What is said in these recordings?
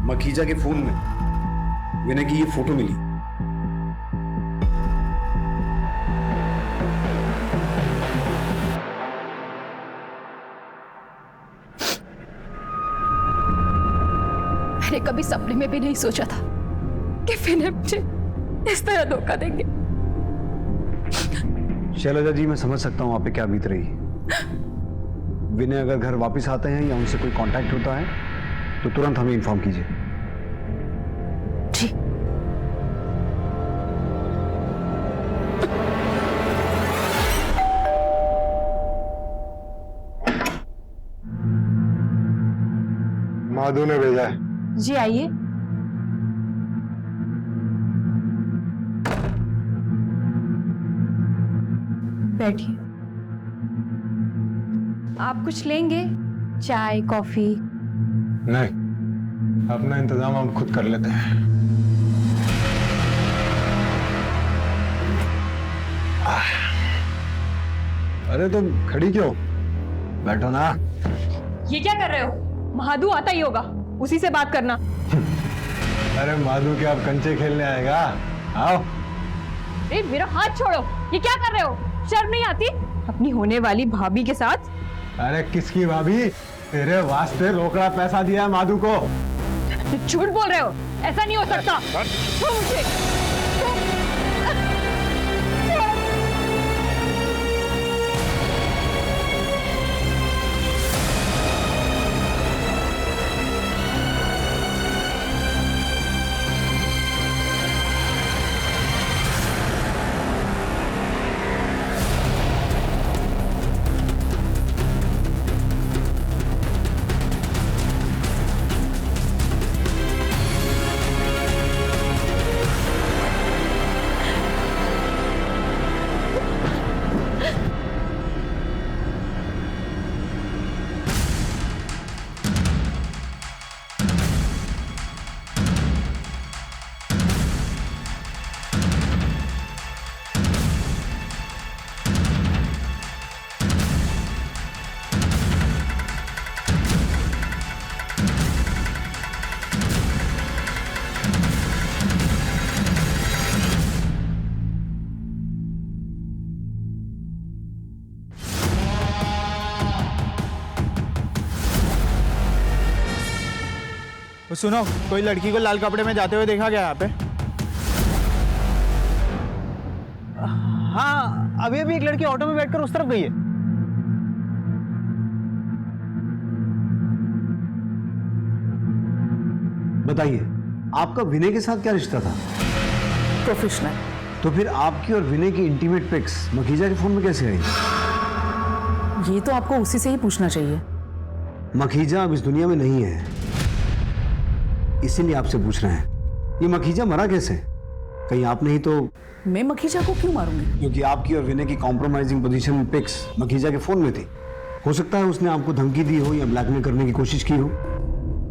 मखीजा के फोन में विनय की ये फोटो मिली। मैंने कभी सपने में भी नहीं सोचा था कि विनय मुझे इस तरह धोखा देंगे। शैलजा जी, मैं समझ सकता हूं आप पे क्या बीत रही है। विनय अगर घर वापस आते हैं या उनसे कोई कांटेक्ट होता है तो तुरंत हमें इन्फॉर्म कीजिए। जी। माधु ने भेजा है। जी आइए। बैठिए। आप कुछ लेंगे? चाय, कॉफी? नहीं, अपना इंतजाम हम खुद कर लेते हैं। अरे तुम खड़ी क्यों? बैठो ना। ये क्या कर रहे हो? महादू आता ही होगा, उसी से बात करना। अरे माधु क्या अब कंचे खेलने आएगा? आओ। अरे मेरा हाथ छोड़ो, ये क्या कर रहे हो? शर्म नहीं आती अपनी होने वाली भाभी के साथ? अरे किसकी भाभी? तेरे वास्ते रोकड़ा पैसा दिया है माधु को। झूठ बोल रहे हो, ऐसा नहीं हो सकता। छोड़ मुझे। सुनो, कोई लड़की को लाल कपड़े में जाते हुए देखा गया यहाँ पे? हाँ, अभी अभी एक लड़की ऑटो में बैठकर उस तरफ गई है। बताइए, आपका विनय के साथ क्या रिश्ता था? प्रोफेशनल। तो फिर आपकी और विनय की इंटीमेट पिक्स मखीजा के फोन में कैसे आई? ये तो आपको उसी से ही पूछना चाहिए। मखीजा अब इस दुनिया में नहीं है, इसीलिए आपसे पूछ रहे हैं। ये मखीजा मरा कैसे? कहीं आपने ही तो। मैं मखीजा को क्यों मारूंगी? क्योंकि आपकी और विनय की कॉम्प्रोमाइजिंग पोजीशन पिक्स मखीजा के फोन में थी। हो सकता है उसने आपको धमकी दी हो या ब्लैकमेल करने की कोशिश की हो,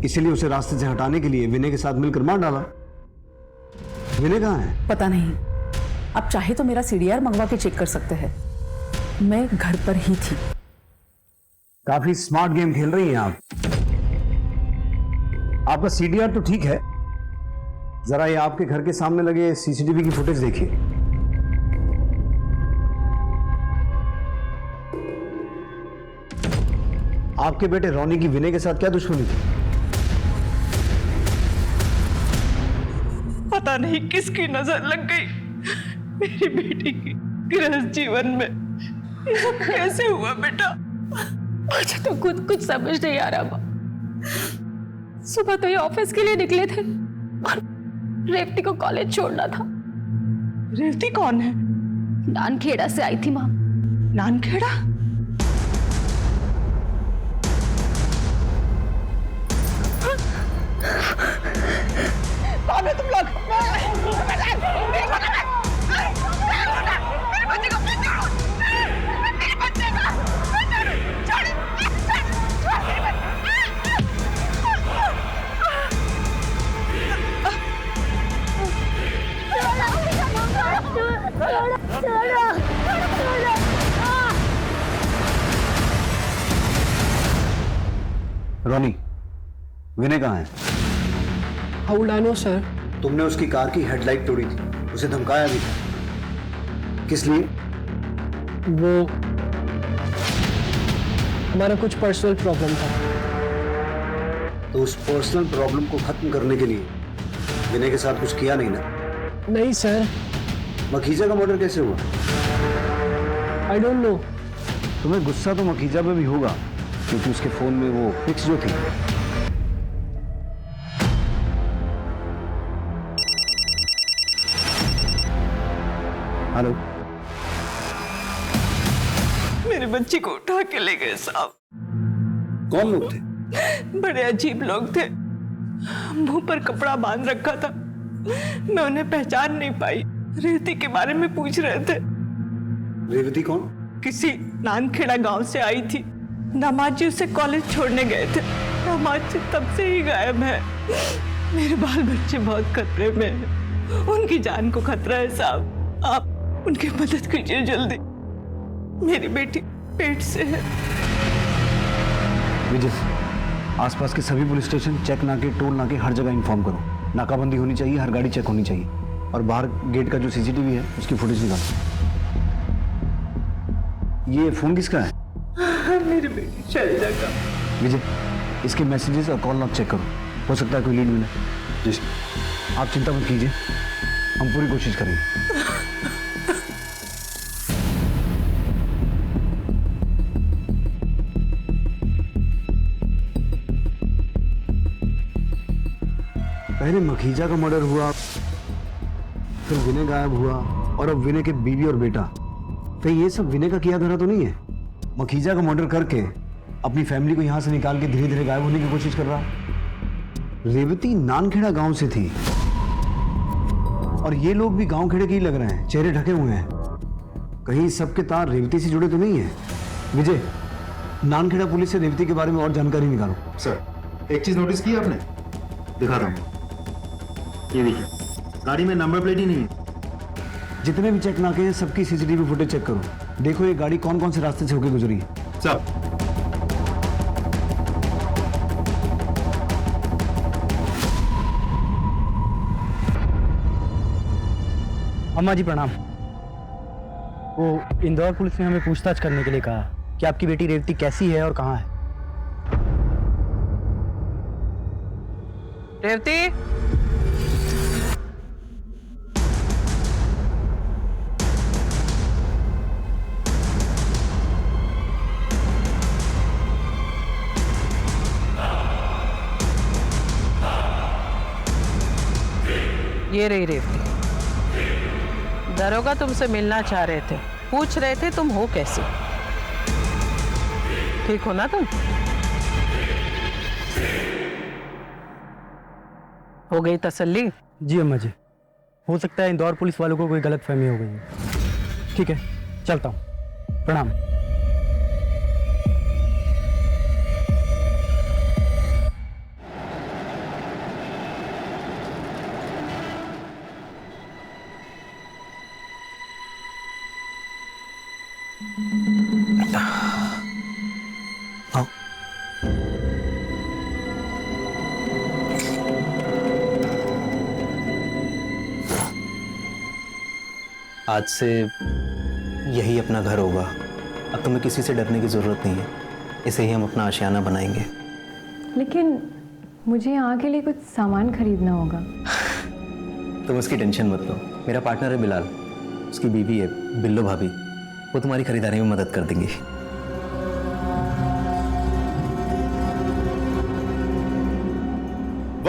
इसीलिए उसे रास्ते से हटाने के लिए विनय के साथ मिलकर मार डाला। विनय कहाँ है? पता नहीं। आप चाहे तो मेरा सीडीआर मंगवा के चेक कर सकते हैं। मैं घर पर ही थी। काफी स्मार्ट गेम खेल रही हैं आप। आपका सीडीआर तो ठीक है, जरा ये आपके घर के सामने लगे सीसीटीवी की फुटेज देखिए। आपके बेटे रोनी की विनय के साथ क्या दुश्मनी थी? पता नहीं किसकी नजर लग गई मेरी बेटी की गृहस्थ जीवन में। ये सब कैसे हुआ बेटा? मुझे तो खुद कुछ समझ नहीं आ रहा माँ। सुबह तो ये ऑफिस के लिए निकले थे और रेवती को कॉलेज छोड़ना था। रेवती कौन है? नानखेड़ा से आई थी माँ। नानखेड़ा? कौन है तुम लोग? रोनी, विनय कहाँ है? How would I know, sir? तुमने उसकी कार की हेडलाइट तोड़ी थी, उसे धमकाया भी था। किस लिए? वो हमारा कुछ पर्सनल प्रॉब्लम था। तो उस पर्सनल प्रॉब्लम को खत्म करने के लिए विनय के साथ कुछ किया नहीं ना? नहीं सर, मखीजा का मर्डर कैसे हुआ? I don't know. तुम्हें गुस्सा तो मखीजा पे भी होगा, क्योंकि उसके फोन में वो पिक्स जो थी। हेलो, मेरे बच्ची को उठा के ले गए साहब। कौन लोग थे? बड़े अजीब लोग थे, मुंह पर कपड़ा बांध रखा था। मैं उन्हें पहचान नहीं पाई। रेवती के बारे में पूछ रहे थे। रेवती कौन? किसी नानखेड़ा गांव से आई थी। दामाद जी उसे कॉलेज छोड़ने गए थे। दामाद जी तब से ही गायब है। मेरे बाल बच्चे बहुत खतरे में हैं। उनकी जान को खतरा है साहब। आप उनकी मदद कीजिए जल्दी। मेरी बेटी पेट से है। विजय, आसपास के सभी पुलिस स्टेशन, चेक नाके, टोल नाके, हर जगह इन्फॉर्म करो। नाकाबंदी होनी चाहिए, हर गाड़ी चेक होनी चाहिए, और बाहर गेट का जो सीसीटीवी है उसकी फुटेज निकालो। ये फोन किसका है? मेरी बेटी शैलजा का। विजय, इसके मैसेजेस और कॉल लॉग चेक करो, हो सकता है कोई लीड मिले। जी, आप चिंता मत कीजिए, हम पूरी कोशिश करेंगे। पहले मखीजा का मर्डर हुआ, फिर विनय गायब हुआ, और अब विनय के बीवी और बेटा। कहीं ये सब विनय का किया धरा तो नहीं है? मखीजा का मर्डर करके अपनी फैमिली को यहां से निकाल के धीरे धीरे गायब होने की कोशिश कर रहा। रेवती नानखेड़ा गांव से थी, और ये लोग भी गांव खेड़े के ही लग रहे हैं, चेहरे ढके हुए हैं। कहीं सबके तार रेवती से जुड़े तो नहीं है? विजय, नानखेड़ा पुलिस से रेवती के बारे में और जानकारी निकालो। सर, एक चीज नोटिस की आपने? दिखा रहा हूँ, ये देखिए, गाड़ी में नंबर प्लेट ही नहीं है। जितने भी चेक नाके हैं सबकी सीसीटीवी फुटेज चेक करो। देखो ये गाड़ी कौन कौन से रास्ते से होकर गुजरी है। सब। अम्मा जी प्रणाम। वो इंदौर पुलिस ने हमें पूछताछ करने के लिए कहा कि आपकी बेटी रेवती कैसी है और कहाँ है। रेवती, ये रही रेवती। दरोगा तुमसे मिलना चाह रहे थे, पूछ रहे थे तुम हो कैसे। ठीक हो ना तुम? हो गई तसल्ली? जी अम्मा जी, हो सकता है इंदौर पुलिस वालों को कोई गलतफहमी हो गई है। ठीक है, चलता हूँ। प्रणाम। आज से यही अपना घर होगा। अब तुम्हें किसी से डरने की ज़रूरत नहीं है। इसे ही हम अपना आशियाना बनाएंगे। लेकिन मुझे यहाँ के लिए कुछ सामान खरीदना होगा। तुम उसकी टेंशन मत लो। मेरा पार्टनर है बिलाल, उसकी बीवी है बिल्लो भाभी, वो तुम्हारी खरीदारी में मदद कर देंगी।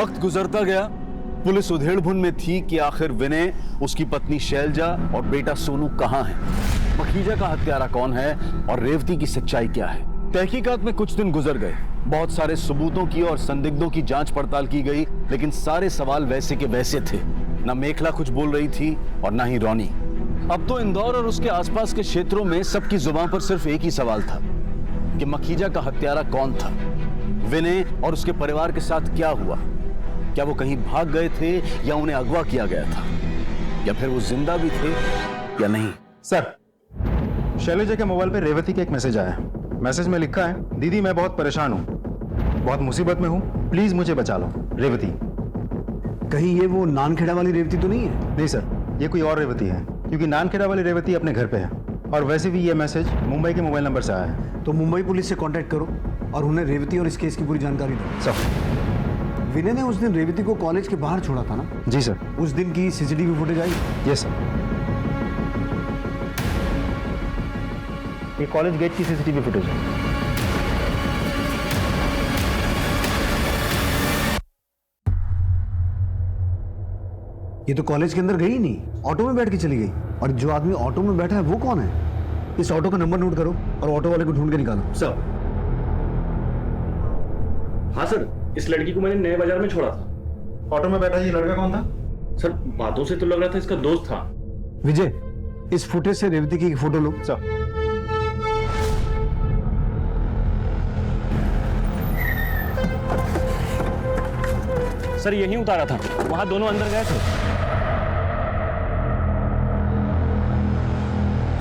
वक्त गुजरता गया, पुलिस उधेड़बुन में थी कि आखिर विनय, उसकी पत्नी शैलजा और बेटा सोनू कहाँ हैं? मखीजा का हत्यारा कौन है और रेवती की सच्चाई क्या है? तहकीकात में कुछ दिन गुजर गए, बहुत सारे सबूतों की और संदिग्धों की जांच पड़ताल की गई, लेकिन सारे सवाल वैसे के वैसे थे। न मेखला कुछ बोल रही थी और न ही रोनी। अब तो इंदौर और उसके आसपास के क्षेत्रों में सबकी जुबान पर सिर्फ एक ही सवाल था कि मखीजा का हत्यारा कौन था, विनय और उसके परिवार के साथ क्या हुआ। क्या वो कहीं भाग गए थे या उन्हें अगवा किया गया था, या फिर वो जिंदा भी थे या नहीं? सर, शैलजा के मोबाइल पे रेवती का एक मैसेज आया है। मैसेज में लिखा है, दीदी मैं बहुत परेशान हूँ, बहुत मुसीबत में हूँ, प्लीज मुझे बचा लो। रेवती। कहीं ये वो नानखेड़ा वाली रेवती तो नहीं है? नहीं सर, ये कोई और रेवती है, क्योंकि नानखेड़ा वाली रेवती अपने घर पे है। और वैसे भी ये मैसेज मुंबई के मोबाइल नंबर से आया है। तो मुंबई पुलिस से कांटेक्ट करो और उन्हें रेवती और इस केस की पूरी जानकारी दो। सर। विनय ने उस दिन रेवती को कॉलेज के बाहर छोड़ा था ना? जी सर। उस दिन की CCTV footage I? Yes sir. ये कॉलेज गेट की सीसीटीवी फुटेज है। ये तो कॉलेज के अंदर गई नहीं, ऑटो में बैठ के चली गई। और जो आदमी ऑटो में बैठा है वो कौन है? इस ऑटो का नंबर नोट करो और ऑटो वाले को ढूंढ के निकालो। सर। हाँ सर, इस लड़की को मैंने नए बाजार में छोड़ा था। ऑटो में बैठा ये लड़का कौन था? सर, बातों से तो लग रहा था इसका दोस्त था। विजय, इस फुटेज से रेवती की फोटो लो। सर। सर यहीं उतारा था, वहां दोनों अंदर गए थे।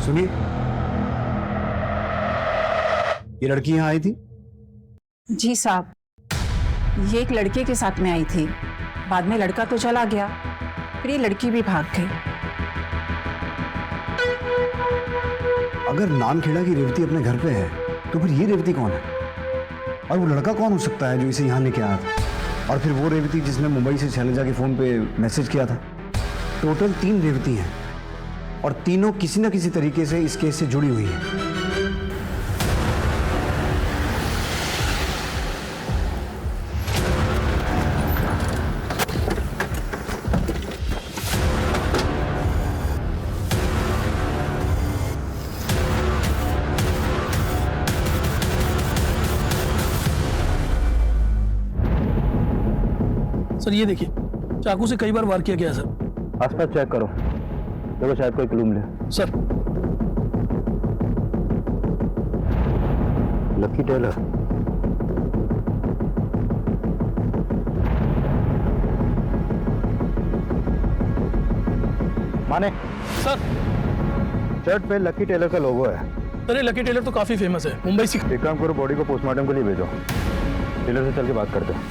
सुनिए, ये लड़की यहाँ आई थी? जी साहब, ये एक लड़के के साथ में आई थी। बाद में लड़का तो चला गया, फिर ये लड़की भी भाग गई। अगर नानखेड़ा की रेवती अपने घर पे है तो फिर ये रेवती कौन है? और वो लड़का कौन हो सकता है जो इसे यहाँ लेके आया था? और फिर वो रेवती जिसने मुंबई से शैलजा के फोन पे मैसेज किया था। टोटल 3 रेवती हैं और तीनों किसी न किसी तरीके से इस केस से जुड़ी हुई हैं। सर ये देखिए, चाकू से कई बार वार किया गया सर। आसपास चेक करो, देखो शायद कोई क्लू मिले। सर। Lucky Tailor. माने सर, शर्ट पे लकी टेलर का लोगो है। सर ये लकी टेलर तो काफी फेमस है मुंबई से। एक काम करो, बॉडी को पोस्टमार्टम के लिए भेजो। टेलर से चल के बात करते हैं।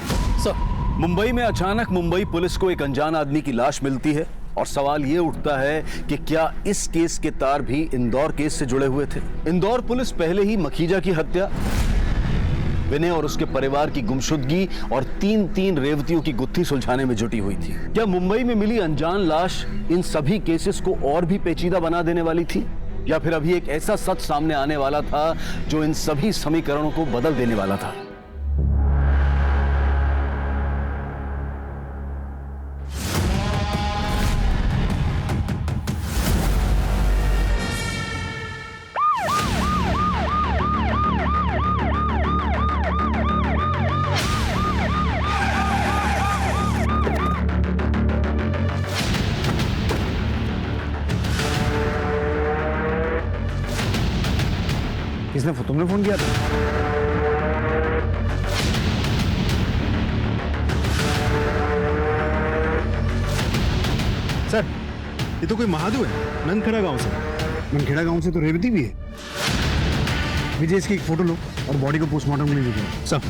सर। मुंबई में अचानक मुंबई पुलिस को एक अनजान आदमी की लाश मिलती है और सवाल ये उठता है कि क्या इस केस के तार भी इंदौर केस से जुड़े हुए थे? इंदौर पुलिस पहले ही मखीजा की हत्या, विनय और उसके परिवार की गुमशुदगी और 3 रेवतियों की गुत्थी सुलझाने में जुटी हुई थी। क्या मुंबई में मिली अनजान लाश इन सभी केसेस को और भी पेचीदा बना देने वाली थी, या फिर अभी एक ऐसा सच सामने आने वाला था जो इन सभी समीकरणों को बदल देने वाला था? किसने तुमने फोन किया था? सर, ये तो कोई महादू है, ननखेड़ा गांव से। ननखेड़ा गांव से तो रेवती भी है। विजय, इसकी एक फोटो लो और बॉडी को पोस्टमार्टम के लिए भेजो। सर।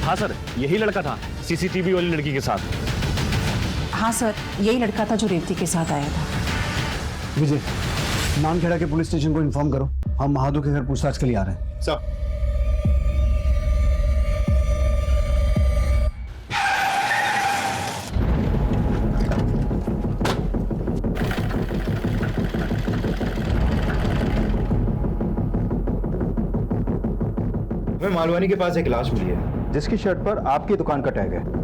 हाँ सर, यही लड़का था सीसीटीवी वाली लड़की के साथ। हाँ सर, यही लड़का था जो रेवती के साथ आया था। विजय, नानखेड़ा के पुलिस स्टेशन को इन्फॉर्म करो, हम महादू के घर पूछताछ के लिए आ रहे हैं। सर। हमें मालवानी के पास एक लाश मिली है जिसकी शर्ट पर आपकी दुकान का टैग है।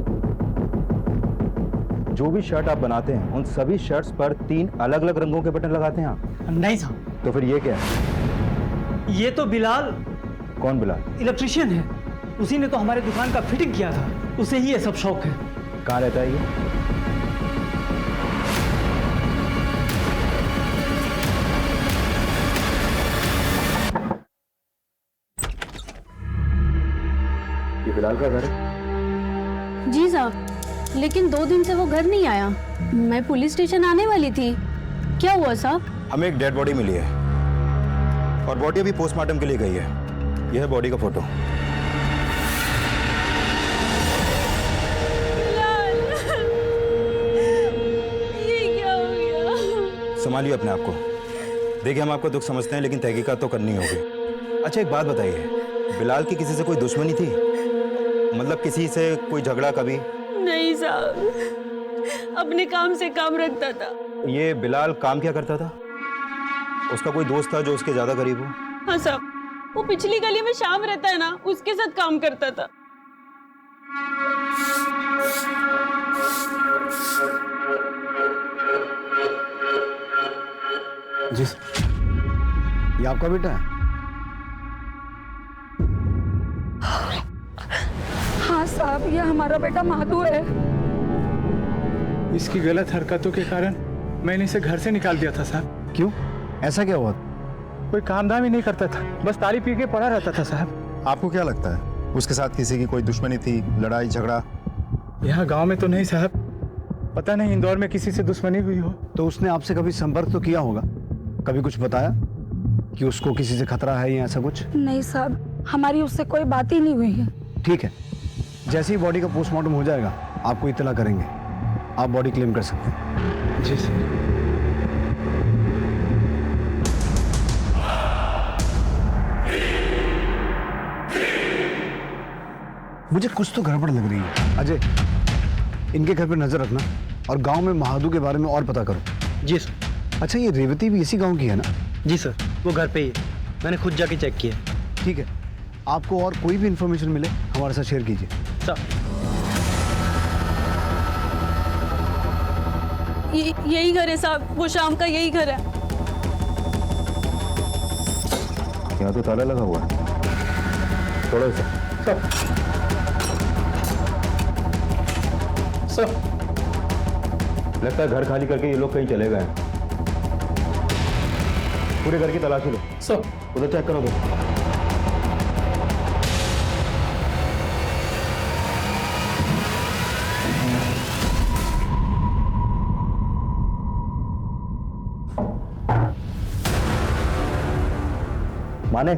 जो भी शर्ट आप बनाते हैं उन सभी शर्ट्स पर 3 अलग-अलग रंगों के बटन लगाते हैं आप? नहीं साहब। तो फिर ये क्या है? ये तो बिलाल। कौन बिलाल? इलेक्ट्रिशियन है, उसी ने तो हमारे दुकान का फिटिंग किया था, उसे ही ये सब शौक है। कहाँ रहता है ये बिलाल का घर है? जी साहब, लेकिन 2 दिन से वो घर नहीं आया। मैं पुलिस स्टेशन आने वाली थी। क्या हुआ साहब? हमें एक डेड बॉडी मिली है और बॉडी अभी पोस्टमार्टम के लिए गई है। यह है बॉडी का फोटो। ये क्या हो गया? संभालिए अपने आप को। देखिए, हम आपका दुख समझते हैं, लेकिन तहकीकात तो करनी होगी। अच्छा, एक बात बताइए, बिलाल की किसी से कोई दुश्मनी थी? मतलब किसी से कोई झगड़ा कभी? नहीं साहब, अपने काम से काम रखता था। ये बिलाल काम क्या करता था? उसका कोई दोस्त था जो उसके ज्यादा करीब हो? हाँ साहब, वो पिछली गली में शाम रहता है ना, उसके साथ काम करता था। जी ये आपका बेटा है? हाँ साहब, ये हमारा बेटा माधु है। इसकी गलत हरकतों के कारण मैंने इसे घर से निकाल दिया था साहब। क्यों, ऐसा क्या हुआ? कोई काम धाम ही नहीं करता था, बस ताली पी के पड़ा रहता था साहब। आपको क्या लगता है उसके साथ किसी की कोई दुश्मनी थी, लड़ाई झगड़ा? यहाँ गांव में तो नहीं साहब, पता नहीं इंदौर में किसी से दुश्मनी हुई हो। तो उसने आपसे कभी संपर्क तो किया होगा, कभी कुछ बताया कि उसको किसी से खतरा है या ऐसा कुछ? नहीं साहब, हमारी उससे कोई बात ही नहीं हुई है। ठीक है, जैसे ही बॉडी का पोस्टमार्टम हो जाएगा आपको इत्तला करेंगे, आप बॉडी क्लेम कर सकते हैं। जी सर। मुझे कुछ तो गड़बड़ लग रही है। अजय, इनके घर पे नजर रखना और गांव में महादू के बारे में और पता करो। जी सर। अच्छा, ये रेवती भी इसी गांव की है ना? जी सर, वो घर पे ही है, मैंने खुद जाके चेक किया। ठीक है, आपको और कोई भी इंफॉर्मेशन मिले हमारे साथ शेयर कीजिए। सर, यही घर है साहब, वो शाम का यही घर है। यहाँ तो ताला लगा हुआ है। थोड़ा सा सर, लगता है घर खाली करके ये लोग कहीं चले गए हैं। पूरे घर की तलाशी लो सर, उधर चेक करो। माने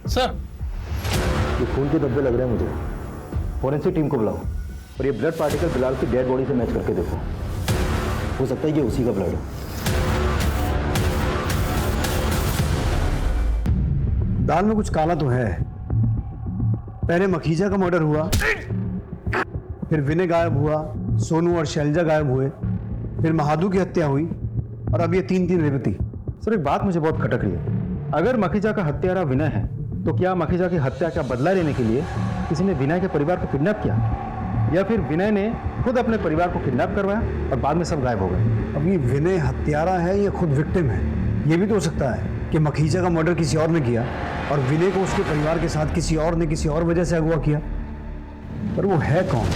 सर, ये खून के धब्बे लग रहे हैं मुझे। फोरेंसिक टीम को बुलाओ और ये ब्लड पार्टिकल बिलाल की डेड बॉडी से मैच करके देखो, हो सकता है ये उसी का ब्लड हो। दाल में कुछ काला तो है। पहले मखीजा का मर्डर हुआ, फिर विनय गायब हुआ, सोनू और शैलजा गायब हुए, फिर महादू की हत्या हुई और अब ये तीन रेवती। सर, एक बात मुझे बहुत खटक रही है। अगर मखीजा का हत्यारा विनय है तो क्या मखीजा की हत्या का बदला लेने के लिए किसी ने विनय के परिवार को किडनैप किया, या फिर विनय ने खुद अपने परिवार को किडनैप करवाया और बाद में सब गायब हो गए? अब ये विनय हत्यारा है या खुद विक्टिम है? ये भी तो हो सकता है कि मखीजा का मर्डर किसी और ने किया और विनय को उसके परिवार के साथ किसी और ने किसी और वजह से अगवा किया। पर वो है कौन?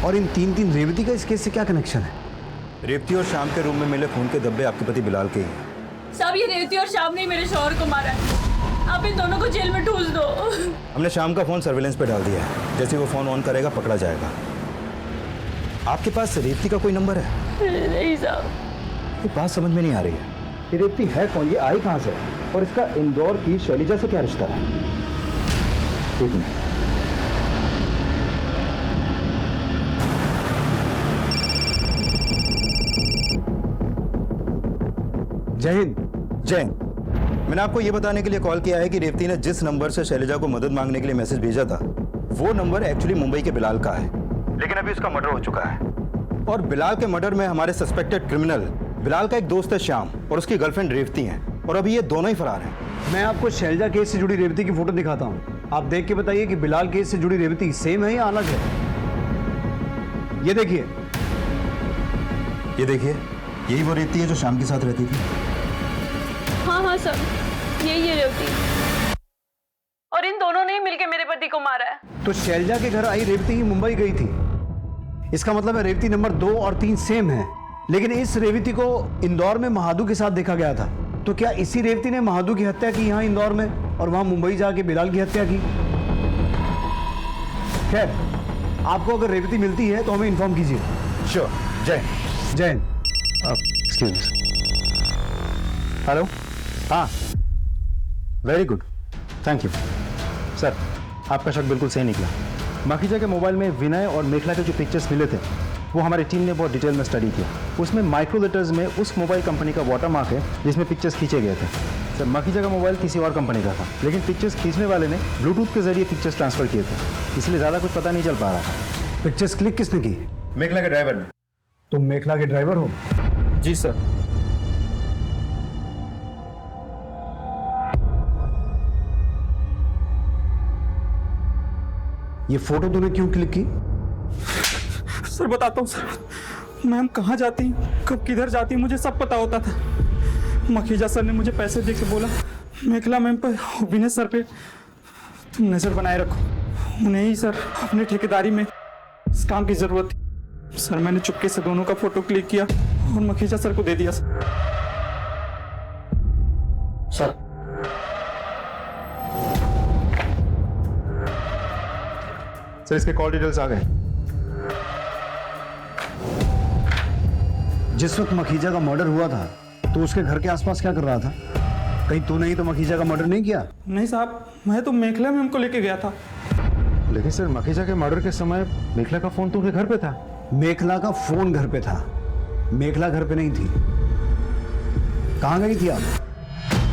और इन तीन रेवती का इस केस से क्या कनेक्शन है? रेवती और शाम के रूम में मिले खून के धब्बे आपके पति बिलाल के ही हैं। साहब, ये रेवती और शाम ने मेरे शौहर को मारा है, आप इन दोनों को जेल में ठूस दो। हमने शाम का फोन सर्विलेंस पे डाल दिया है, जैसे वो फोन ऑन करेगा पकड़ा जाएगा। आपके पास रेवती का कोई नंबर है? नहीं साहब। ये बात समझ में नहीं आ रही है, ये रेवती है कौन, ये आई कहाँ से, और इसका इंदौर की शैलजा से क्या रिश्ता है? ठीक है, जय हिंद। जय हिंद। मैंने आपको यह बताने के लिए कॉल किया है कि रेवती ने जिस नंबर से शैलजा को मदद मांगने के लिए मैसेज भेजा था, वो नंबर एक्चुअली मुंबई के बिलाल का है, लेकिन अभी उसका मर्डर हो चुका है। और बिलाल के मर्डर में हमारे सस्पेक्टेड क्रिमिनल बिलाल का एक दोस्त है श्याम और उसकी गर्लफ्रेंड रेवती है, और अभी ये दोनों ही फरार हैं। मैं आपको शैलजा केस से जुड़ी रेवती की फोटो दिखाता हूँ, आप देख के बताइए कि बिलाल केस से जुड़ी रेवती सेम है या अलग है। ये देखिए, ये देखिए, यही वो रेवती है जो श्याम के साथ रहती थी। हाँ सर, यही है रेवती, और इन दोनों ने ही मिलकर मेरे पति को मारा है। तो शैलजा के घर आई रेवती ही मुंबई गई थी, इसका मतलब है रेवती नंबर 2 और 3 सेम है, लेकिन इस रेवती को इंदौर में महादू के साथ देखा गया था। तो क्या इसी रेवती ने महादू की हत्या की यहाँ इंदौर में और वहां मुंबई जाके बिलाल की हत्या की? खैर, आपको अगर रेवती मिलती है तो हमें इन्फॉर्म कीजिए। श्योर। जय जय हिंद। Excuse me. हेलो, हाँ, very good. Thank you sir, आपका शक बिल्कुल सही निकला। माखीजा के मोबाइल में विनय और मेखला के जो पिक्चर्स मिले थे वो हमारी टीम ने बहुत डिटेल में स्टडी किया। उसमें माइक्रो लेटर्स में उस मोबाइल कंपनी का वाटरमार्क है जिसमें पिक्चर्स खींचे गए थे। सर, माखीजा का मोबाइल किसी और कंपनी का था, लेकिन पिक्चर्स खींचने वाले ने ब्लूटूथ के जरिए पिक्चर्स ट्रांसफर किए थे, इसलिए ज़्यादा कुछ पता नहीं चल पा रहा था। पिक्चर्स क्लिक किसने की? मेखला के ड्राइवर ने। तुम मेखला के ड्राइवर हो? जी सर। ये फोटो तूने क्यों क्लिक की? सर बताता हूँ सर, मैम कहाँ जाती कब किधर जाती मुझे सब पता होता था। मखीजा सर ने मुझे पैसे दे के बोला मेखला मैम पर विनय सर पे तुम नजर बनाए रखो, उन्हें ही सर अपने ठेकेदारी में इस काम की जरूरत थी। सर मैंने चुपके से दोनों का फोटो क्लिक किया और मखीजा सर को दे दिया। सर सर इसके कॉल डिटेल्स आ गए। जिस वक्त मखीजा का मर्डर हुआ था तो उसके घर के आसपास क्या कर रहा था? कहीं तूने ही तो मखीजा का मर्डर नहीं किया? नहीं साहब, मैं तो मेखला मैम को लेके गया था। लेकिन सर मखीजा के मर्डर के समय मेखला का फोन तो उनके घर पे था। मेखला का फोन घर पे था, मेखला घर पे नहीं थी। कहाँ गई थी आप?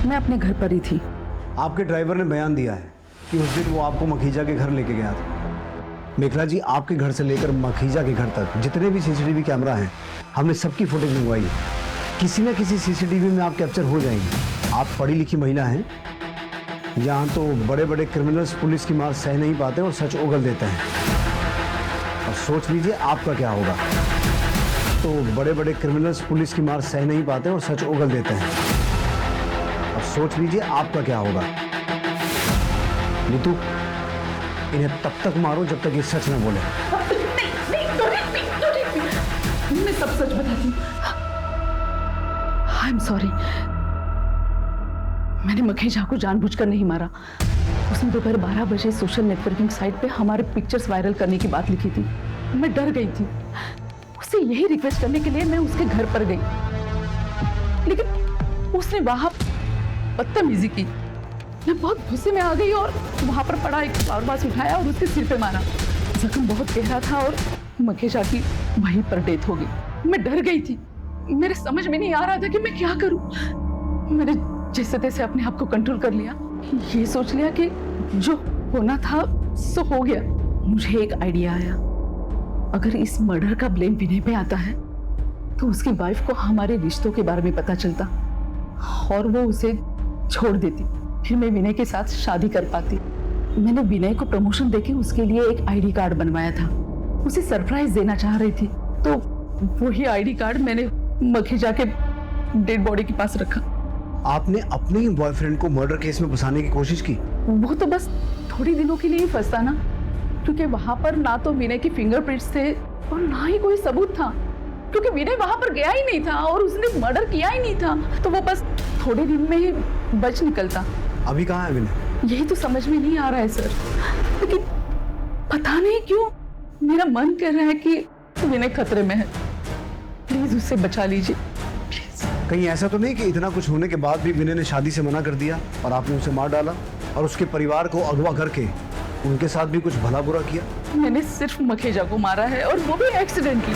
मैं अपने घर पर ही थी। आपके ड्राइवर ने बयान दिया है कि उस दिन वो आपको मखीजा के घर लेके गया था। मेखला जी, आपके घर से लेकर मखीजा के घर तक जितने भी सीसीटीवी कैमरा हैं, हमने सबकी फुटेज मंगवाई है। किसी न किसी सीसीटीवी में आप कैप्चर हो जाएंगे। आप पढ़ी लिखी महिला हैं। यहाँ तो बड़े बड़े क्रिमिनल्स पुलिस की मार सह नहीं पाते और सच उगल देते हैं। और सोच लीजिए आपका क्या होगा। तो बड़े बड़े क्रिमिनल्स पुलिस की मार सह नहीं पाते और सच उगल देते हैं। और सोच लीजिए आपका क्या होगा। नीतू, इन्हें तब तक मारो जब तक ये सच न बोले। मैं सब सच बताती हूँ। I am sorry. मैंने मखीजा को जानबूझकर नहीं मारा। उसने दोपहर 12 बजे सोशल नेटवर्किंग साइट पे हमारे पिक्चर्स वायरल करने की बात लिखी थी। मैं डर गई थी। उससे यही रिक्वेस्ट करने के लिए मैं उसके घर पर गई, लेकिन उसने वहां बदतमीजी की। मैं बहुत गुस्से में आ गई और वहां पर पड़ा एक फ्लावर वास उठाया और उसके सिर पे मारा। जख्म बहुत गहरा था और मखीजा की वहीं पर डेथ हो गई। मैं डर गई थी। मेरे समझ में नहीं आ रहा था कि मैं क्या करूं। मैंने जैसे तैसे अपने आप को कंट्रोल कर लिया। ये सोच लिया कि जो होना था सो हो गया। मुझे एक आइडिया आया, अगर इस मर्डर का ब्लेम विनय पे आता है तो उसकी वाइफ को हमारे रिश्तों के बारे में पता चलता और वो उसे छोड़ देती। फिर मैं विनय के साथ शादी कर पाती। मैंने विनय को प्रमोशन देके उसके लिए एक आईडी कार्ड बनवाया था। उसे सरप्राइज देना चाह रही थी, तो वही आईडी कार्ड मैंने मखीजा के डेड बॉडी के पास रखा। आपने अपने ही बॉयफ्रेंड को मर्डर केस में फंसाने की कोशिश की? वो तो बस थोड़ी दिनों के लिए ही फंसा ना, क्योंकि वहां पर ना तो विनय की फिंगरप्रिंट्स थे और ना ही कोई सबूत था, क्योंकि विनय वहां पर गया ही नहीं था और उसने मर्डर किया ही नहीं था। तो वो बस थोड़े दिन में ही बच निकलता। अभी कहाँ है विनय? यही तो समझ में नहीं आ रहा है सर, लेकिन पता नहीं क्यों मेरा मन कर रहा है कि विनय खतरे में है। प्लीज उससे बचा लीजिए। कहीं ऐसा तो नहीं कि इतना कुछ होने के बाद भी विनय ने शादी से मना कर दिया और आपने उसे मार डाला और उसके परिवार को अगवा करके उनके साथ भी कुछ भला बुरा किया? मैंने सिर्फ मखीजा को मारा है और वो भी एक्सीडेंटली।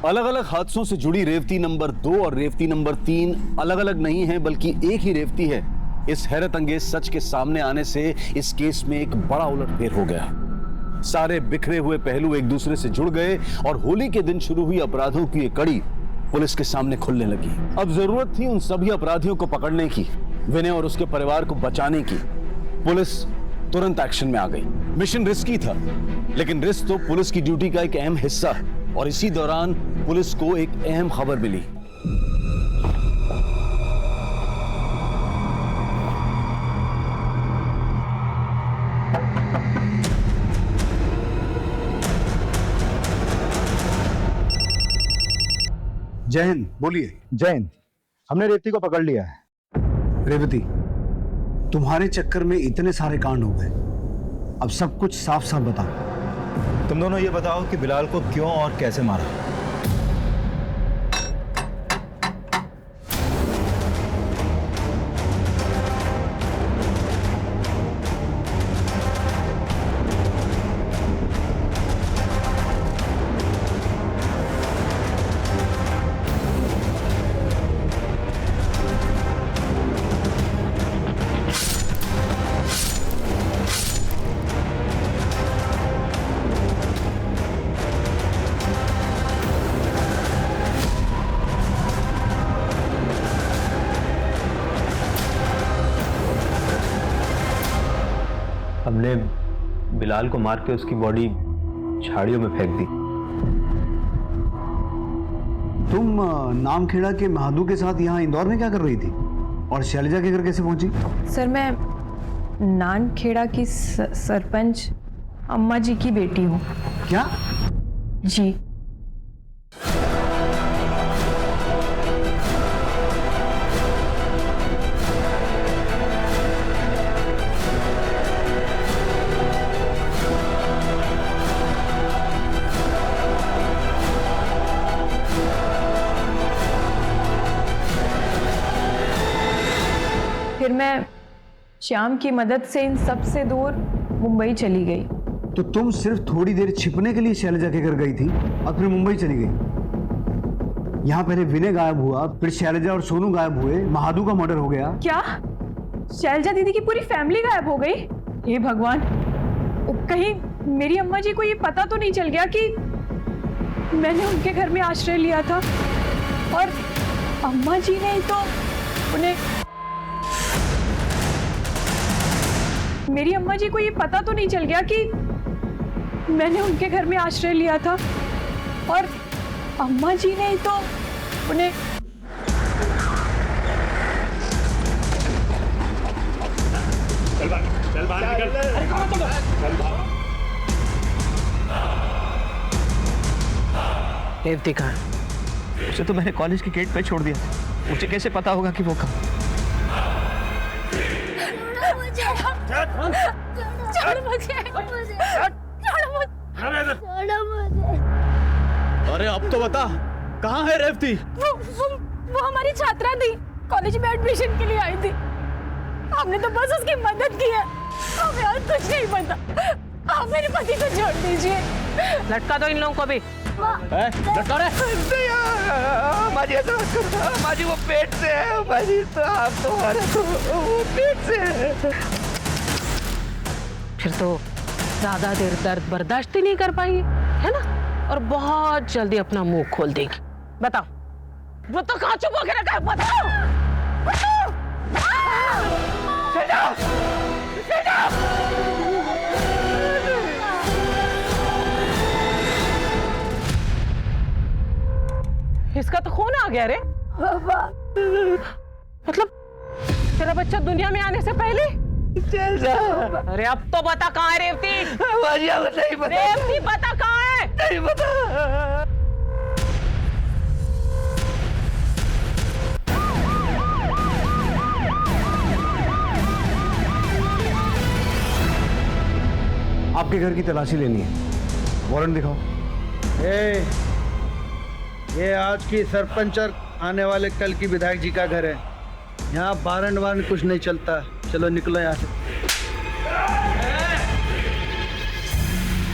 अलग अलग हादसों से जुड़ी रेवती नंबर 2 और रेवती नंबर 3 अलग अलग नहीं है, बल्कि एक ही रेवती है। इस हैरत अंगेज सच के सामने आने से इस केस में एक बड़ा उलटफेर हो गया। सारे बिखरे हुए पहलू एक दूसरे से जुड़ गए और होली के दिन शुरू हुई अपराधों की एक कड़ी पुलिस के सामने खुलने लगी। अब जरूरत थी उन सभी अपराधियों को पकड़ने की, विनय और उसके परिवार को बचाने की। पुलिस तुरंत एक्शन में आ गई। मिशन रिस्की था, लेकिन रिस्क तो पुलिस की ड्यूटी का एक अहम हिस्सा है। और इसी दौरान पुलिस को एक अहम खबर मिली। जय हिंद। बोलिए। जय हिंद। हमने रेवती को पकड़ लिया है। रेवती, तुम्हारे चक्कर में इतने सारे कांड हो गए, अब सब कुछ साफ साफ बताओ। तुम दोनों ये बताओ कि बिलाल को क्यों और कैसे मारा? हमने बिलाल को मार के उसकी बॉडी झाड़ियों में फेंक दी। तुम नामखेड़ा के महादू के साथ यहाँ इंदौर में क्या कर रही थी और शैलजा के घर कैसे पहुंची? सर मैं नानखेड़ा की सरपंच अम्मा जी की बेटी हूँ। क्या? जी। फिर मैं श्याम की मदद से इन सब से दूर मुंबई चली गई। तो तुम सिर्फ थोड़ी देर छिपने के लिए शैलजा के घर गई थी और फिर मुंबई चली गई। यहाँ पहले विनय गायब हुआ, फिर शैलजा और सोनू गायब हुए, महादू का मर्डर हो गया। क्या शैलजा दीदी की पूरी फैमिली गायब हो गई? हे भगवान, कहीं मेरी अम्मा जी को ये पता तो नहीं चल गया कि मैंने उनके घर में आश्रय लिया था और अम्मा जी ने तो उन्हें, मेरी अम्मा जी को ये पता तो नहीं चल गया कि मैंने उनके घर में आश्रय लिया था और अम्मा जी ने तो उन्हें, चल बाहर निकल। रेवती कहाँ? उसे तो मैंने कॉलेज के गेट पे छोड़ दिया था, मुझे कैसे पता होगा कि वो कहाँ? अरे अब तो बता, कहाँ है रेवती? वो हमारी छात्रा थी, कॉलेज में एडमिशन के लिए आई थी। हमने तो बस उसकी मदद की है, हमें और कुछ नहीं पता। आप मेरे पति को छोड़ दीजिए। लटका दो इन लोगों को भी। लटका रे। माजी ऐसा मत करो, माजी वो पेट से है, माजी तो आप तो हमारे तो वो पेट से है। फिर तो ज्यादा देर दर्द बर्दाश्त ही नहीं कर पाएगी, है ना? और बहुत जल्दी अपना मुंह खोल देगी। बताओ, वो तो कहाँ छुपा के रखा है? बताओ, बताओ। इसका तो खून आ गया रे। मतलब तेरा बच्चा दुनिया में आने से पहले चल जा। अरे अब तो बता कहाँ है रेवती? नहीं पता। रेवती बता कहाँ है? नहीं पता। आपके घर की तलाशी लेनी है, वारंट दिखाओ। ये आज की सरपंच और आने वाले कल की विधायक जी का घर है। यहाँ वारंट कुछ नहीं चलता। चलो निकलो यहाँ से।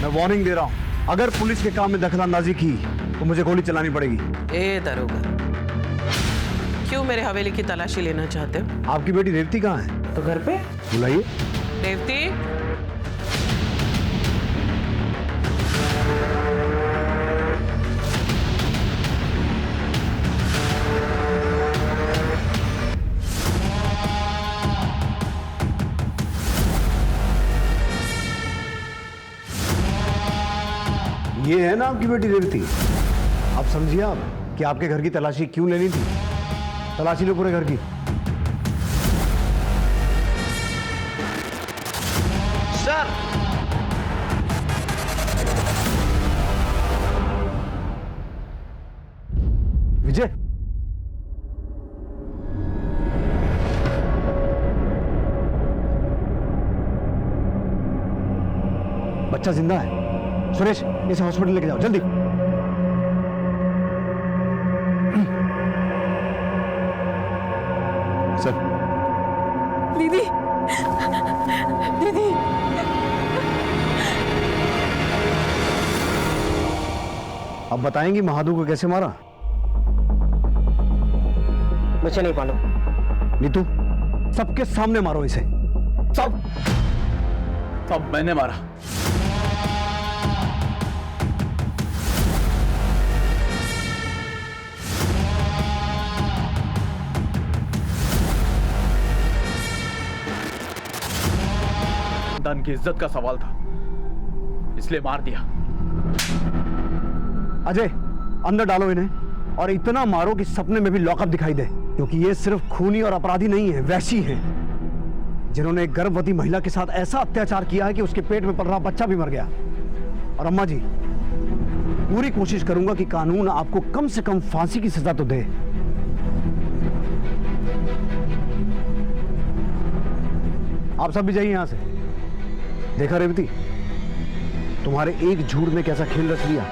मैं वार्निंग दे रहा हूँ, अगर पुलिस के काम में दखलंदाजी की तो मुझे गोली चलानी पड़ेगी। ए दरोगा, क्यों मेरे हवेली की तलाशी लेना चाहते हो? आपकी बेटी रेवती कहाँ है? तो घर पे। बुलाइए। रेवती, ये है ना आपकी बेटी रेवती? आप समझिए आप कि आपके घर की तलाशी क्यों लेनी थी। तलाशी लो पूरे घर की। सर। विजय, बच्चा जिंदा है। सुरेश, इसे हॉस्पिटल लेके जाओ जल्दी। सर। दीदी, दीदी। अब बताएंगी महादू को कैसे मारा? मुझे नहीं मालूम। नीतू, सबके सामने मारो इसे। सब मैंने मारा। खानदान की इज्जत का सवाल था, इसलिए मार दिया। अजय, अंदर डालो इन्हें और इतना मारो कि सपने में भी लॉकअप दिखाई दे, क्योंकि ये सिर्फ खूनी और अपराधी नहीं है, वैसी हैं जिन्होंने एक गर्भवती महिला के साथ ऐसा अत्याचार किया है कि उसके पेट में पल रहा बच्चा भी मर गया। और अम्मा जी, पूरी कोशिश करूंगा कि कानून आपको कम से कम फांसी की सजा तो दे। आप सब भी जाइए यहां से। देखा रेवती, तुम्हारे एक झूठ ने कैसा खेल रच लिया।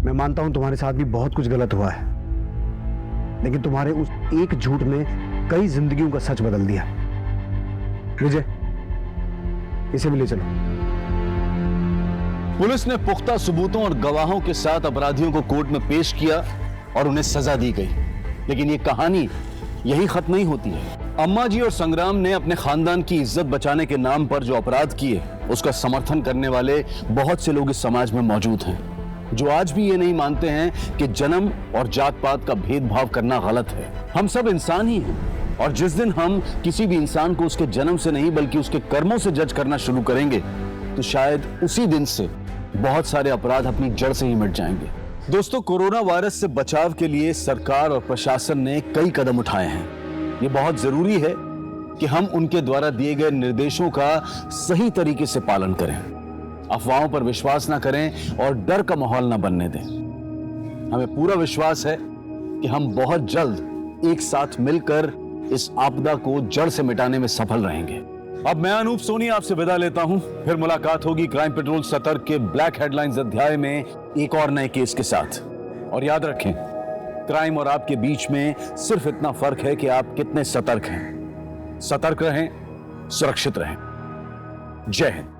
मैं मानता हूं तुम्हारे साथ भी बहुत कुछ गलत हुआ है, लेकिन तुम्हारे उस एक झूठ ने कई जिंदगियों का सच बदल दिया। विजय, इसे भी ले चलो। पुलिस ने पुख्ता सबूतों और गवाहों के साथ अपराधियों को कोर्ट में पेश किया और उन्हें सजा दी गई, लेकिन ये कहानी यही खत्म नहीं होती है। अम्मा जी और संग्राम ने अपने खानदान की इज्जत बचाने के नाम पर जो अपराध किए, उसका समर्थन करने वाले बहुत से लोग इस समाज में मौजूद हैं, जो आज भी ये नहीं मानते हैं कि जन्म और जात पात का भेदभाव करना गलत है। हम सब इंसान ही हैं, और जिस दिन हम किसी भी इंसान को उसके जन्म से नहीं बल्कि उसके कर्मों से जज करना शुरू करेंगे, तो शायद उसी दिन से बहुत सारे अपराध अपनी जड़ से ही मिट जाएंगे। दोस्तों, कोरोना वायरस से बचाव के लिए सरकार और प्रशासन ने कई कदम उठाए हैं। ये बहुत जरूरी है कि हम उनके द्वारा दिए गए निर्देशों का सही तरीके से पालन करें, अफवाहों पर विश्वास ना करें और डर का माहौल ना बनने दें। हमें पूरा विश्वास है कि हम बहुत जल्द एक साथ मिलकर इस आपदा को जड़ से मिटाने में सफल रहेंगे। अब मैं अनूप सोनी आपसे विदा लेता हूं। फिर मुलाकात होगी क्राइम पेट्रोल सतर्क के ब्लैक हेडलाइंस अध्याय में एक और नए केस के साथ। और याद रखें, क्राइम और आपके बीच में सिर्फ इतना फर्क है कि आप कितने सतर्क हैं। सतर्क रहें, सुरक्षित रहें। जय हिंद।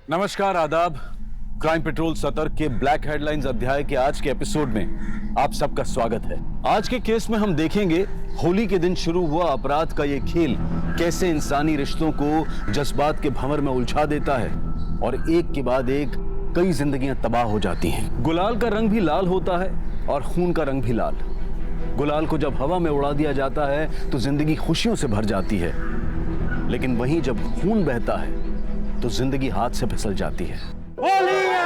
नमस्कार, आदाब। क्राइम पेट्रोल सतर्क के ब्लैक हेडलाइंस अध्याय के आज के एपिसोड में आप सबका स्वागत है। आज के केस में हम देखेंगे होली के दिन शुरू हुआ अपराध का ये खेल कैसे इंसानी रिश्तों को जज्बात के भंवर में उलझा देता है और एक के बाद एक कई जिंदगियां तबाह हो जाती हैं। गुलाल का रंग भी लाल होता है और खून का रंग भी लाल। गुलाल को जब हवा में उड़ा दिया जाता है तो जिंदगी खुशियों से भर जाती है, लेकिन वहीं जब खून बहता है तो जिंदगी हाथ से फिसल जाती है। होली है!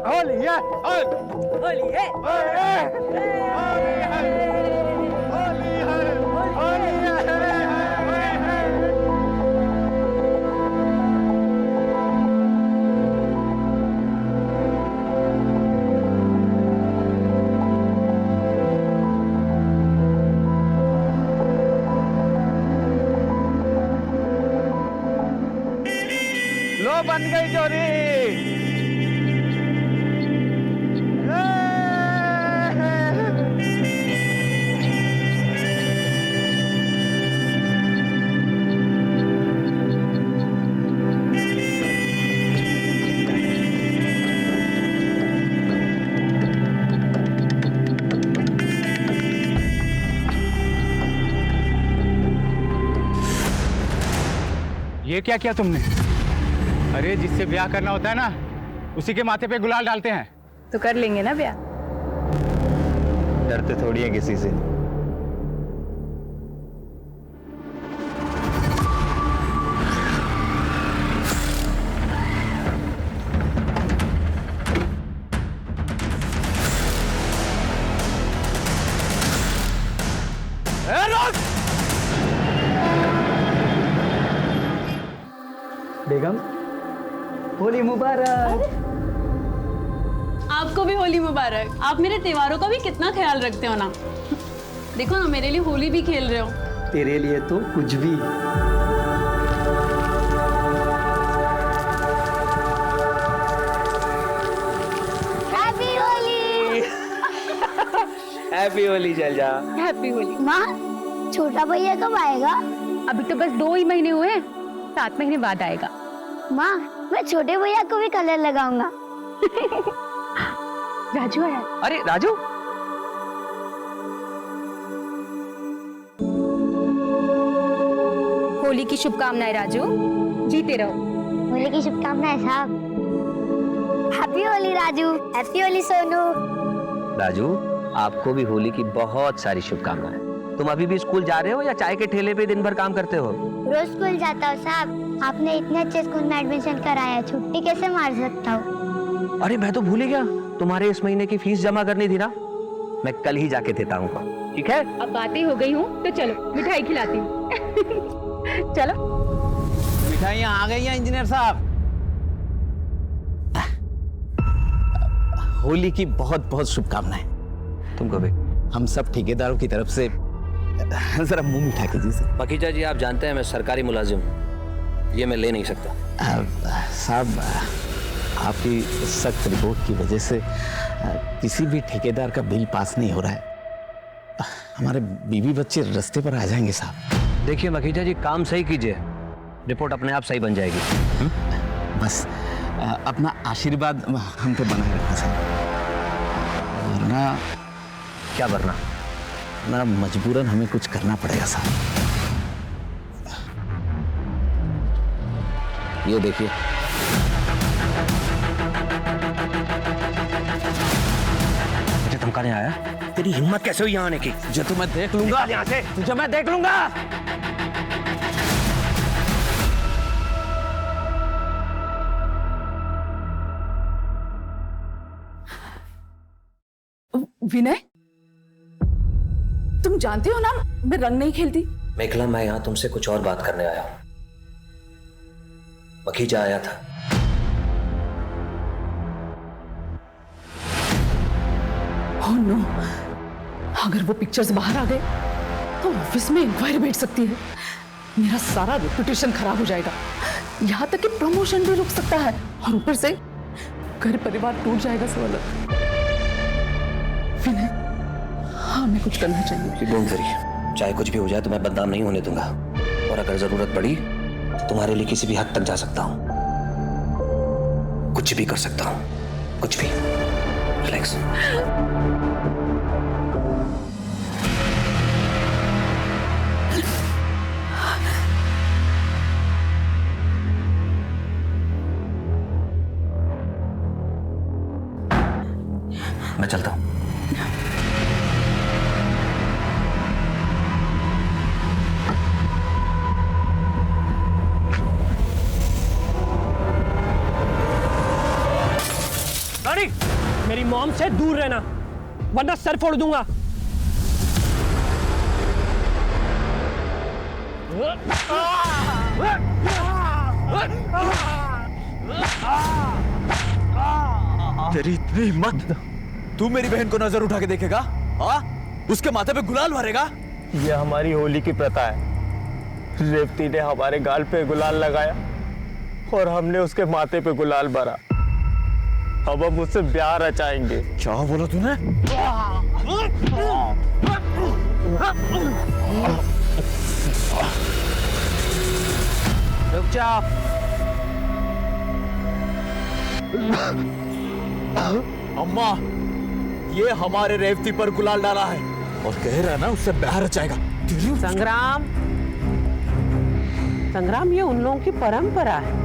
होली है! होली है! लो बन गई जोरी। ये क्या किया तुमने? अरे जिससे ब्याह करना होता है ना, उसी के माथे पे गुलाल डालते हैं। तो कर लेंगे ना ब्याह। डरते थोड़ी है किसी से। बेगम, होली मुबारक। आपको भी होली मुबारक। आप मेरे त्योहारों का भी कितना ख्याल रखते हो ना। देखो ना, मेरे लिए होली भी खेल रहे हो। तेरे लिए तो कुछ भी। हैप्पी होली। हैप्पी होली चल जा। हैप्पी होली। माँ, छोटा भैया कब आएगा? अभी तो बस 2 ही महीने हुए, 7 महीने बाद आएगा। माँ, मैं छोटे भैया को भी कलर लगाऊंगा। राजू आया। अरे राजू, होली की शुभकामनाएं राजू, जीते रहो। होली की शुभकामनाएं साहब। Happy Holi Raju, happy Holi Sonu. राजू आपको भी होली की बहुत सारी शुभकामनाएं। तुम अभी भी स्कूल जा रहे हो या चाय के ठेले पे दिन भर काम करते हो? रोज स्कूल जाता हूँ साहब। आपने इतने अच्छे स्कूल में एडमिशन कराया, छुट्टी कैसे मार सकता हूँ? अरे मैं तो भूल ही गया, तुम्हारे इस महीने की फीस जमा करनी थी ना, मैं कल ही जाके देता हूँ। ठीक है? अब बातें हो गई हूँ तो चलो मिठाई खिलाती हूँ। चलो। मिठाइयाँ आ गई हैं इंजीनियर साहब। होली की बहुत बहुत शुभकामनाएं तुमको भी। हम सब ठेकेदारों की तरफ से जरा मुंह मीठा कीजिए सर। मखीजा जी आप जानते हैं मैं सरकारी मुलाजिम, ये मैं ले नहीं सकता। साहब आपकी सख्त रिपोर्ट की वजह से किसी भी ठेकेदार का बिल पास नहीं हो रहा है। हमारे बीवी बच्चे रास्ते पर आ जाएंगे साहब। देखिए मखीजा जी काम सही कीजिए, रिपोर्ट अपने आप सही बन जाएगी। बस अपना आशीर्वाद हम पे बनाए रखना साहब, वरना क्या वरना? ना मजबूरन हमें कुछ करना पड़ेगा साहब। ये देखिए मुझे धमकाने आया? तेरी हिम्मत कैसे हुई यहाँ आने की? जो तो मैं देख लूंगा यहाँ से, जो मैं देख लूंगा। विनय, तुम जानते हो ना मैं रंग नहीं खेलती। मेघला मैं यहाँ तुमसे कुछ और बात करने आया हूँ। मखीजा आया था। ओह नो, अगर वो पिक्चर्स बाहर आ गए तो ऑफिस में इंक्वायरी बैठ सकती है। मेरा सारा रेपुटेशन खराब हो जाएगा, यहाँ तक कि प्रमोशन भी रुक सकता है, और ऊपर से घर परिवार टूट जाएगा सवाल। विनय, हमें कुछ करना चाहिए। डोंट वरी, चाहे कुछ भी हो जाए तो मैं बदनाम नहीं होने दूंगा, और अगर जरूरत पड़ी तो तुम्हारे लिए किसी भी हद तक जा सकता हूँ, कुछ भी कर सकता हूँ, कुछ भी। रिलैक्स। मैं चलता हूँ। रानी, मेरी मॉम से दूर रहना वरना सर फोड़ दूंगा। तेरी इतनी हिम्मत, तू मेरी बहन को नजर उठा के देखेगा? हाँ, उसके माथे पे गुलाल भरेगा? ये हमारी होली की प्रथा है। रेवती ने हमारे गाल पे गुलाल लगाया और हमने उसके माथे पे गुलाल भरा। अब हम उससे ब्याह रचाएंगे। क्या बोला तूने? रुक जाओ। अम्मा, ये हमारे रेवती पर गुलाल डाला है और कह रहा है ना उससे ब्याह रचाएगा। संग्राम, संग्राम ये उन लोगों की परंपरा है,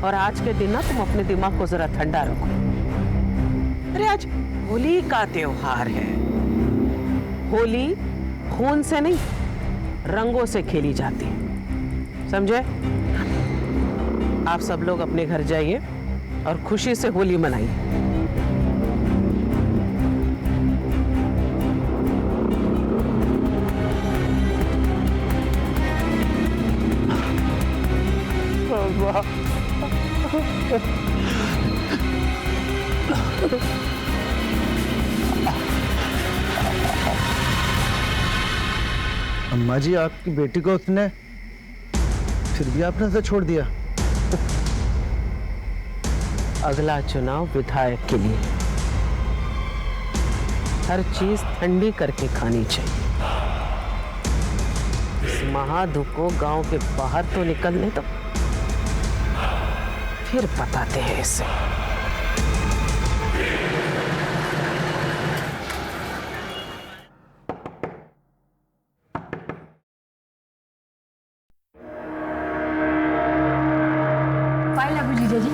और आज के दिन ना तुम अपने दिमाग को जरा ठंडा रखो। अरे आज होली का त्योहार है। होली खून से नहीं, रंगों से खेली जाती है, समझे? आप सब लोग अपने घर जाइए और खुशी से होली मनाइए। अम्मा जी, आपकी बेटी को उसने फिर भी आपने उसे छोड़ दिया। अगला चुनाव विधायक के लिए, हर चीज ठंडी करके खानी चाहिए। इस महाधुप को गांव के बाहर तो निकलने दो, फिर बताते हैं इसे। फाइल लागू जीजा जी।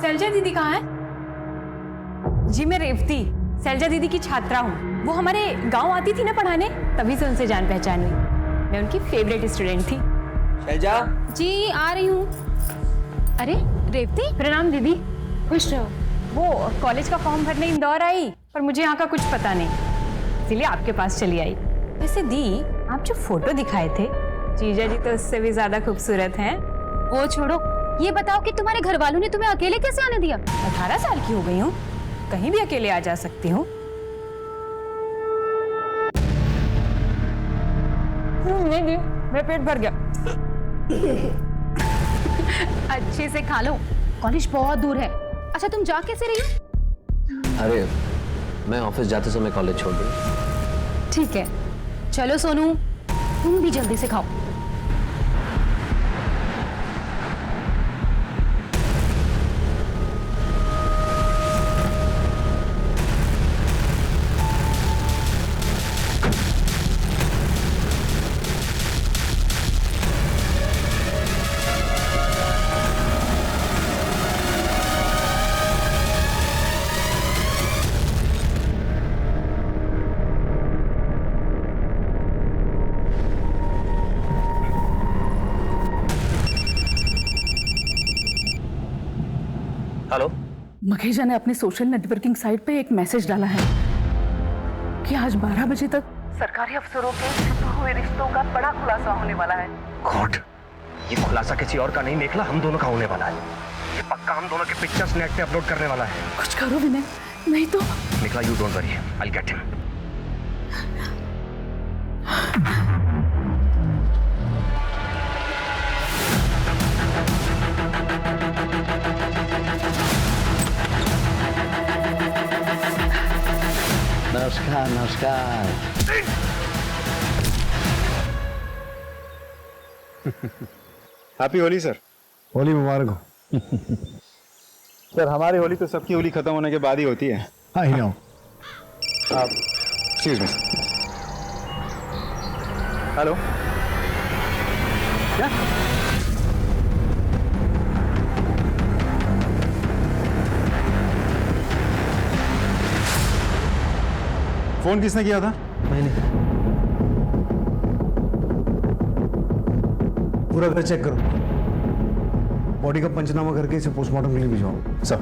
शैलजा दीदी कहाँ है? जी मैं रेवती, शैलजा दीदी की छात्रा हूँ। वो हमारे गांव आती थी ना पढ़ाने, तभी से उनसे जान पहचान हुई। मैं उनकी फेवरेट स्टूडेंट थी। शैलजा जी आ रही हूँ। अरे रेवती, प्रणाम दीदी। खुश रहो। वो कॉलेज का फॉर्म भरने इंदौर आई, पर मुझे यहाँ का कुछ पता नहीं, इसीलिए आपके पास चली आई। वैसे दी, आप जो फोटो दिखाए थे, जीजा जी तो उससे भी ज्यादा खूबसूरत हैं। वो छोड़ो, ये बताओ कि तुम्हारे घर वालों ने तुम्हें अकेले कैसे आने दिया? 18 साल की हो गई हूँ, कहीं भी अकेले आ जा सकती हूँ। नहीं दी, मेरा पेट भर गया। अच्छे से खा लो, कॉलेज बहुत दूर है। अच्छा तुम जा कैसे रही हो? अरे मैं ऑफिस जाते समय कॉलेज छोड़ दी। ठीक है, चलो सोनू, तुम भी जल्दी से खाओ। हेलो। मखीजा ने अपने सोशल नेटवर्किंग साइट पे एक मैसेज डाला है कि आज 12 बजे तक सरकारी अफसरों के छुपे हुए रिश्तों का बड़ा खुलासा होने वाला है। गॉड, ये खुलासा किसी और का नहीं निकला, हम दोनों का होने वाला है। ये पक्का हम दोनों के पिक्चर्स नेट पे अपलोड करने वाला है। कुछ करो विनय, नहीं तो। निकला, you don't worry, I will get him. नमस्कार नमस्कार। Happy Holi sir. होली मुबारक हो। सर हमारी होली तो सबकी होली खत्म होने के बाद ही होती है। I know. आप एक्सक्यूज मी। हेलो, क्या? फोन किसने किया था? मैंने। पूरा घर चेक करो, बॉडी का पंचनामा करके इसे पोस्टमार्टम के लिए भिजवाओ। सर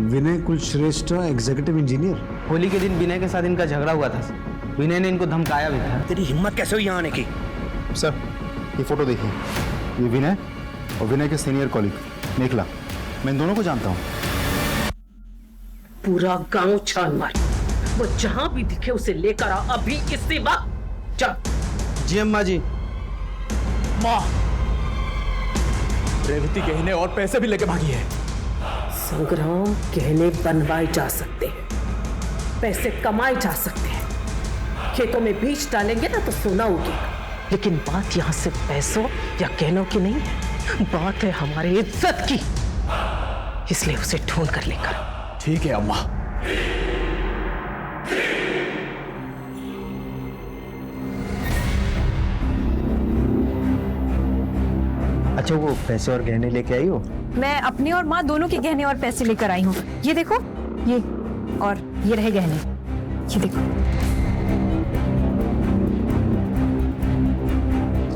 विनय कुलश्रेष्ठ, एग्जीक्यूटिव इंजीनियर। होली के दिन विनय के साथ इनका झगड़ा हुआ था। विनय ने इनको धमकाया भी था। तेरी हिम्मत कैसे हुई यहाँ आने की? सर ये फोटो देखिए, ये विनय और विनय के सीनियर कॉलीग मेखला, मैं इन दोनों को जानता हूँ। पूरा गांव छान मार, वो जहां भी दिखे उसे लेकर आ अभी इसी वक्त। जा। जी अम्मा जी। माँ, रेवती गहने और पैसे भी लेके भागी है। संग्राम, गहने बनवाए जा सकते हैं, पैसे कमाए जा सकते हैं, खेतों में बीज डालेंगे ना तो सोना उगेगा, लेकिन बात यहाँ से पैसों या गहनों की नहीं है, बात है हमारी इज्जत की। इसलिए उसे ढूंढ कर लेकर। ठीक है अम्मा। अच्छा वो पैसे और गहने लेके आई हो? मैं अपने और माँ दोनों के गहने और पैसे लेकर आई हूँ। ये देखो, ये और ये रहे गहने, ये देखो।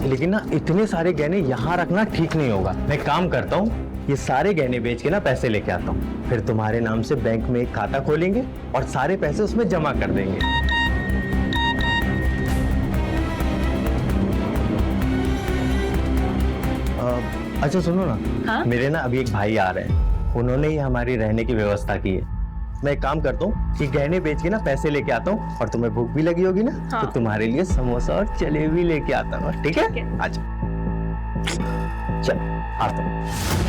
लेकिन ना इतने सारे गहने यहाँ रखना ठीक नहीं होगा। मैं काम करता हूँ, ये सारे गहने बेच के ना पैसे लेके आता हूँ, फिर तुम्हारे नाम से बैंक में एक खाता खोलेंगे और सारे पैसे उसमें जमा कर देंगे। अच्छा सुनो ना। हाँ? मेरे ना अभी एक भाई आ रहे हैं, उन्होंने ही हमारी रहने की व्यवस्था की है। मैं एक काम करता हूँ कि गहने बेच के ना पैसे लेके आता हूँ, और तुम्हें भूख भी लगी होगी ना। हाँ। तो तुम्हारे लिए समोसा और जलेबी लेके आता हूँ, ठीक है? अच्छा चल आता हूँ।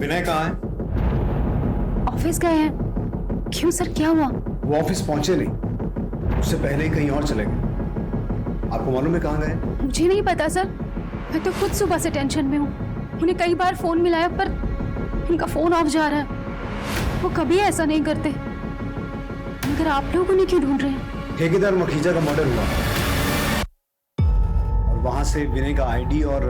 विनय कहाँ है? ऑफिस गए हैं। क्यों सर, क्या हुआ? वो ऑफिस पहुंचे नहीं, उससे पहले ही कहीं और चले गए। आपको मालूम है कहाँ गए? मुझे नहीं पता सर, मैं तो खुद सुबह से टेंशन में हूँ। उन्हें कई बार फोन मिलाया पर उनका फोन ऑफ जा रहा है। वो कभी ऐसा नहीं करते। मगर आप लोग उन्हें क्यों ढूंढ रहे हैं? ठेकेदार मखीजा का मर्डर हुआ और वहां से विनय का आईडी और